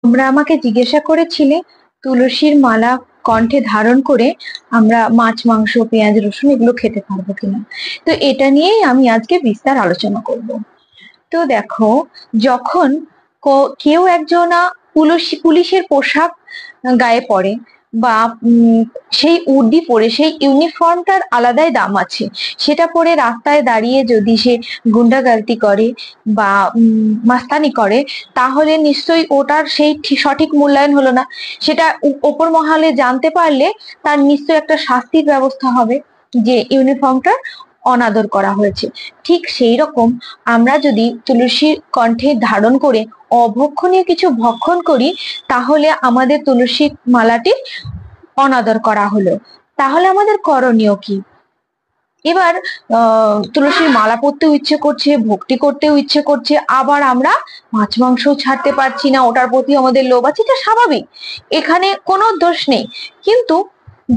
তোমরা আমাকে জিজ্ঞাসা করেছিলে তুলসীর মালা কণ্ঠে ধারণ করে আমরা মাছ, মাংস, পেঁয়াজ, রসুন এগুলো খেতে পারবো কিনা। তো এটা নিয়েই আমি আজকে বিস্তার আলোচনা করব। তো দেখো, যখন কেউ একজনা পুলিশের পোশাক গায়ে পরে বা সেই উর্দি পরে, সেই ইউনিফর্মটার আলাদাই দাম আছে। সেটা পরে রাস্তায় দাঁড়িয়ে যদি সে গুন্ডাগার্দি করে বা মাস্তানি করে, তাহলে নিশ্চয়ই ওটার সেই সঠিক মূল্যায়ন হলো না। সেটা ওপর মহলে জানতে পারলে তার নিশ্চয়ই একটা শাস্তির ব্যবস্থা হবে যে ইউনিফর্মটা অনাদর করা হয়েছে। ঠিক সেই রকম আমরা যদি তুলসীর কণ্ঠে ধারণ করে অভক্ষণীয় কিছু ভক্ষণ করি, তাহলে আমাদের তুলসী মালাটি অনাদর করা হলো। তাহলে আমাদের করণীয় কি? এবার তুলসীর মালা পরতেও ইচ্ছে করছে, ভক্তি করতেও ইচ্ছে করছে, আবার আমরা মাছ মাংস ছাড়তে পারছি না, ওটার প্রতি আমাদের লোভ আছে, এটা স্বাভাবিক, এখানে কোনো দোষ নেই। কিন্তু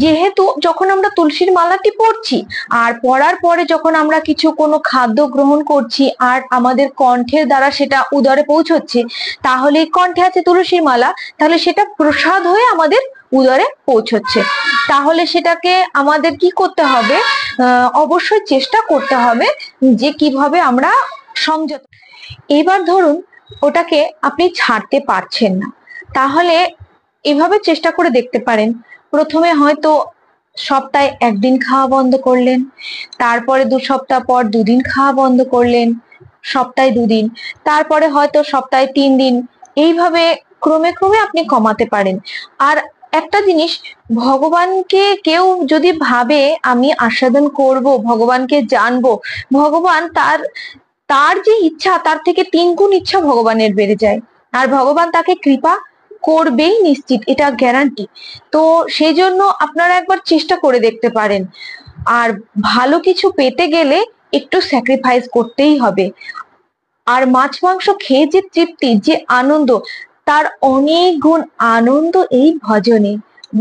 যেহেতু যখন আমরা তুলসীর মালাটি পরছি আর পরার পরে যখন আমরা কিছু কোনো খাদ্য গ্রহণ করছি আর আমাদের কণ্ঠের দ্বারা সেটা উদরে পৌঁছচ্ছে, তাহলে কণ্ঠে আছে তুলসীর মালা, তাহলে সেটা প্রসাদ হয়ে আমাদের উদরে পৌঁছচ্ছে। তাহলে সেটাকে আমাদের কি করতে হবে? অবশ্যই চেষ্টা করতে হবে যে কিভাবে আমরা সংযত। এবার ধরুন ওটাকে আপনি ছাড়তে পারছেন না, তাহলে এভাবে চেষ্টা করে দেখতে পারেন। প্রথমে হয়তো সপ্তাহে একদিন খাওয়া বন্ধ করলেন, তারপরে 2 সপ্তাহ পর 2 দিন খাওয়া বন্ধ করলেন, সপ্তাহে 2 দিন, তারপরে হয়তো সপ্তাহে 3 দিন। এইভাবে ক্রমে ক্রমে আপনি কমাতে পারেন। আর একটা জিনিস, ভগবানকে কেউ যদি ভাবে আমি আস্বাদন করব, ভগবানকে জানবো, ভগবান তার যে ইচ্ছা তার থেকে 3 গুণ ইচ্ছা ভগবানের বেড়ে যায়, আর ভগবান তাকে কৃপা করবেই নিশ্চিত, এটা গ্যারান্টি। তো সেই জন্য আপনারা একবার চেষ্টা করে দেখতে পারেন। আর ভালো কিছু পেতে গেলে একটু স্যাক্রিফাইস করতেই হবে। আর মাছ মাংস খেয়ে যে তৃপ্তি, যে আনন্দ, তার অনেক গুণ আনন্দ এই ভজনে,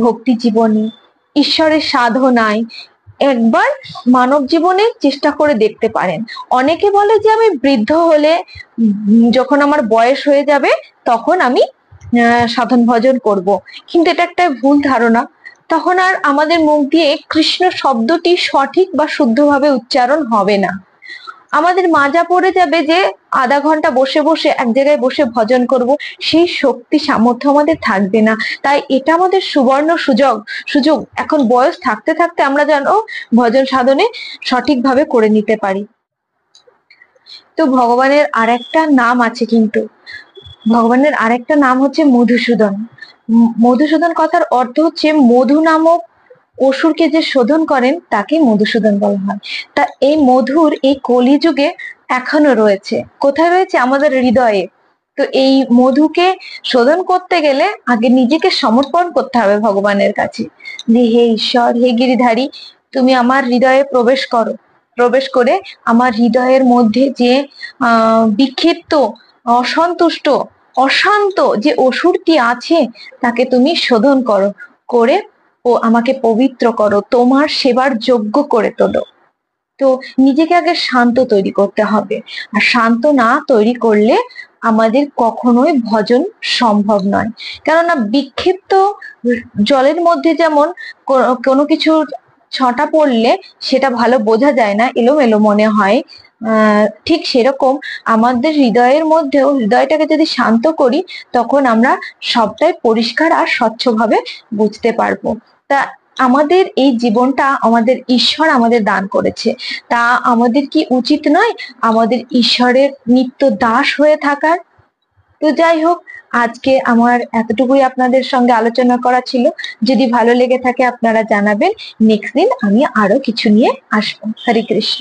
ভক্তি জীবনে, ঈশ্বরের সাধনায় একবার মানব জীবনে চেষ্টা করে দেখতে পারেন। অনেকে বলে যে আমি বৃদ্ধ হলে, যখন আমার বয়স হয়ে যাবে তখন আমি সাধন ভজন করব, কিন্তু এটা একটা ভুল ধারণা। তখন আর আমাদের মুখ দিয়ে কৃষ্ণ শব্দটি সঠিক বা শুদ্ধভাবে উচ্চারণ হবে না। আমাদের মাজা পড়ে যাবে যে আধা ঘন্টা বসে বসে এক জায়গায় বসে ভজন করব, সেই শক্তি সামর্থ্য আমাদের থাকবে না। তাই এটা আমাদের সুবর্ণ সুযোগ এখন বয়স থাকতে থাকতে আমরা যেন ভজন সাধনে সঠিকভাবে করে নিতে পারি। তো ভগবানের আরেকটা নাম আছে, কিন্তু ভগবানের আরেকটা নাম হচ্ছে মধুসূদন। মধুসূদন কথার অর্থ হচ্ছে মধু নামক অসুরকে যে শোধন করেন তাকে মধুসূদন বলা হয়। তা এই মধুর এই কলিযুগে এখনো রয়েছে। কোথায় রয়েছে? আমাদের হৃদয়ে। তো এই মধুকে শোধন করতে গেলে আগে নিজেকে সমর্পণ করতে হবে ভগবানের কাছে, যে হে ঈশ্বর, হে গিরিধারী, তুমি আমার হৃদয়ে প্রবেশ করো, প্রবেশ করে আমার হৃদয়ের মধ্যে যে বিক্ষিপ্ত, অসন্তুষ্ট, অশান্ত যে অসুরটি আছে তাকে তুমি শোধন করো, করে ও আমাকে পবিত্র করো, তোমার সেবার যোগ্য করে তোলো। তো নিজেকে আগে শান্ত তৈরি করতে হবে। আর শান্ত না তৈরি করলে আমাদের কখনোই ভজন সম্ভব নয়। কেননা বিক্ষিপ্ত জলের মধ্যে যেমন কোনো কিছু ছটা পড়লে সেটা ভালো বোঝা যায় না, এলোমেলো মনে হয়, ঠিক সেরকম আমাদের হৃদয়ের মধ্যেও হৃদয়টাকে যদি শান্ত করি তখন আমরা সবটাই পরিষ্কার আর স্বচ্ছভাবে বুঝতে পারবো। তা আমাদের এই জীবনটা আমাদের ঈশ্বর আমাদের দান করেছে, তা আমাদের কি উচিত নয় আমাদের ঈশ্বরের নিত্য দাস হয়ে থাকার? তো যাই হোক, আজকে আমার এতটুকুই আপনাদের সঙ্গে আলোচনা করা ছিল। যদি ভালো লেগে থাকে আপনারা জানাবেন, নেক্সট দিন আমি আরো কিছু নিয়ে আসবো। হরে কৃষ্ণ।